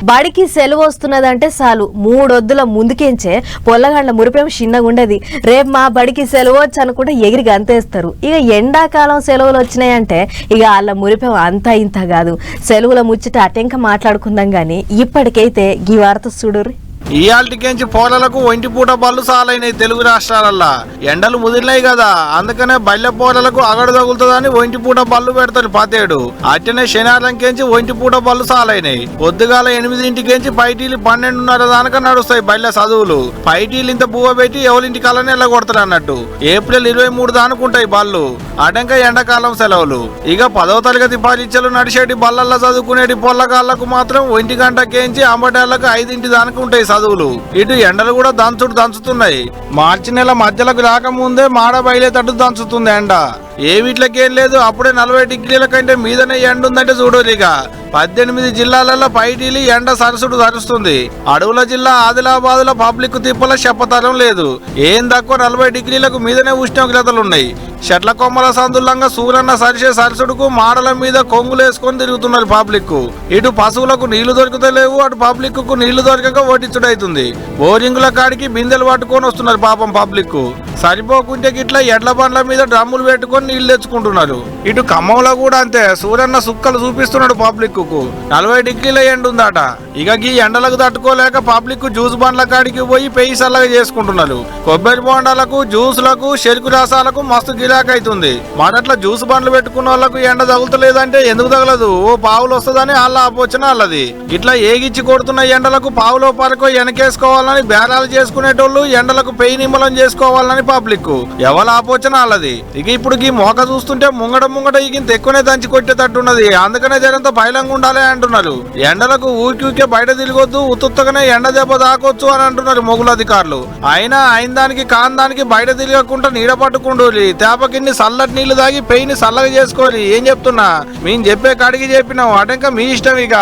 బడికి సెలవు వస్తున్నదంటే చాలు మూడొద్దుల ముందుకేంచే పొల్లగాండ్ల మురిపేం చిన్నగా ఉండదు. రేపు మా బడికి సెలవు వచ్చి అనుకుంటే ఎగిరి గంతేస్తారు. ఇక ఎండాకాలం సెలవులు వచ్చినాయంటే ఇక వాళ్ళ మురిపేం అంతా ఇంత కాదు. సెలవుల ముచ్చట అటెంక మాట్లాడుకుందాం గాని ఇప్పటికైతే ఈ వార్త చూడుర్రి. ఇయాల్టికెంచి పోలలకు ఒంటి పూట బళ్ళు సాలైనాయి తెలుగు రాష్ట్రాలల్లా. ఎండలు ముదిరినాయి కదా, అందుకనే బల్లె పోలలకు అగడు తగులుతుందని ఒంటి పూట బళ్ళు పెడతారు పతేడు. అట్టనే శనివారంకెంచి ఒంటి పూట బళ్ళు సాలైనాయి. పొద్దుగాల 8ంటికెంచి పైటీలు 12:30 దాకా నడుస్తాయి బల్లె చదువులు. పైటీలు ఇంత బువ్వ పెట్టి ఎవరింటి కళ్ళనే ఎల్లగొడతారు అన్నట్టు. ఏప్రిల్ 23 దానుకుంటాయి బళ్ళు. అటంక ఎండాకాలం సెలవులు. ఇక 10వ తరగతి పరీక్షలు నడిచేటి బళ్ళల్లో చదువుకునేటి పొల్లగాళ్లకు మాత్రం 1 గంటకేంచి అంబటేళ్లకు 5 దాకా ఉంటాయి చదువులు. ఇటు ఎండలు కూడా దంచుతున్నాయి. మార్చి నెల మధ్యలోకి రాకముందే మాడ బయలేటట్టు దంచుతుంది ఎండ. ఏ వీట్లకేం లేదు, అప్పుడే 40 డిగ్రీల కంటే మీదనే ఎండ ఉందంటే చూడలేక 18 జిల్లాలలో పైటీలి ఎండ సరసుడు సరుస్తుంది. అడవుల జిల్లా ఆదిలాబాద్ లో పబ్లిక్ తిప్పల చెప్పతరం లేదు. ఏం తక్కువ 40 డిగ్రీలకు మీదనే ఉష్ణోగ్రతలున్నాయి. చెట్ల కొమ్మల సందులంగా సూర్యన్న సరిసే సరసుడుకు మాడల మీద కొంగులేసుకొని తిరుగుతున్నారు పబ్లిక్. ఇటు పశువులకు నీళ్లు దొరుకుతలేవు, అటు పబ్లిక్ కు నీళ్లు దొరకక ఓటిచ్చుడైతుంది. బోరింగుల కాడికి బిందెలు పట్టుకొని వస్తున్నారు పాపం పబ్లిక్. సరిపోకుంటే గిట్లా ఎడ్ల బండ్ల మీద డ్రమ్ములు పెట్టుకొని నీళ్లు తెచ్చుకుంటున్నారు. ఇటు ఖమ్మంలో కూడా అంతే, సూర్యన్న సుక్కలు చూపిస్తున్నాడు పబ్లిక్ కు. 40 డిగ్రీల ఎండ ఉందట. ఇక ఈ ఎండలకు తట్టుకోలేక పబ్లిక్ జ్యూస్ బండ్ల కాడికి పోయి పెయి సల్లగా చేసుకుంటున్నారు. కొబ్బరి బోండాలకు, జ్యూసులకు, చెరుకు రసాలకు మస్తు గిరాక్ అవుతుంది. మొదట్లో జ్యూస్ బండ్లు పెట్టుకున్న వాళ్ళకు ఎండ తగులుతలేదంటే ఎందుకు తగలదు, ఓ పావులు వస్తుందని వాళ్ళ ఆపోచన వాళ్ళది. ఇట్లా ఏగిచ్చి కొడుతున్న ఎండలకు పావులో పరకో వెనకేసుకోవాలని బేరాలు చేసుకునేటోళ్ళు, ఎండలకు పెయి నిమ్మలం చేసుకోవాలని పబ్లిక్. ఎవరి ఆపోచన వాళ్ళది. ఇక ఇప్పుడు ఈ మోక చూస్తుంటే ముంగట ఇగింత ఎక్కువనే దంచి కొట్టేటట్టున్నది. అందుకనే జనంతో బయలంగా ఉండాలి అంటున్నారు. ఎండలకు ఊరికే బయట తిరగొద్దు, ఉత్తుత్తగానే ఎండ దెబ్బ తాకొచ్చు అని అంటున్నారు మొగుల అధికారులు. అయినా అయిన దానికి కాని దానికి బయట తిరగకుండా నీడ పట్టుకుండోలి. తేపకిన్ని చల్లటి నీళ్లు తాగి పెయిని చల్లగా చేసుకోవాలి. ఏం చెప్తున్నా, మేము చెప్పే కాడికి చెప్పినాం, అటంక మీ ఇష్టం ఇక.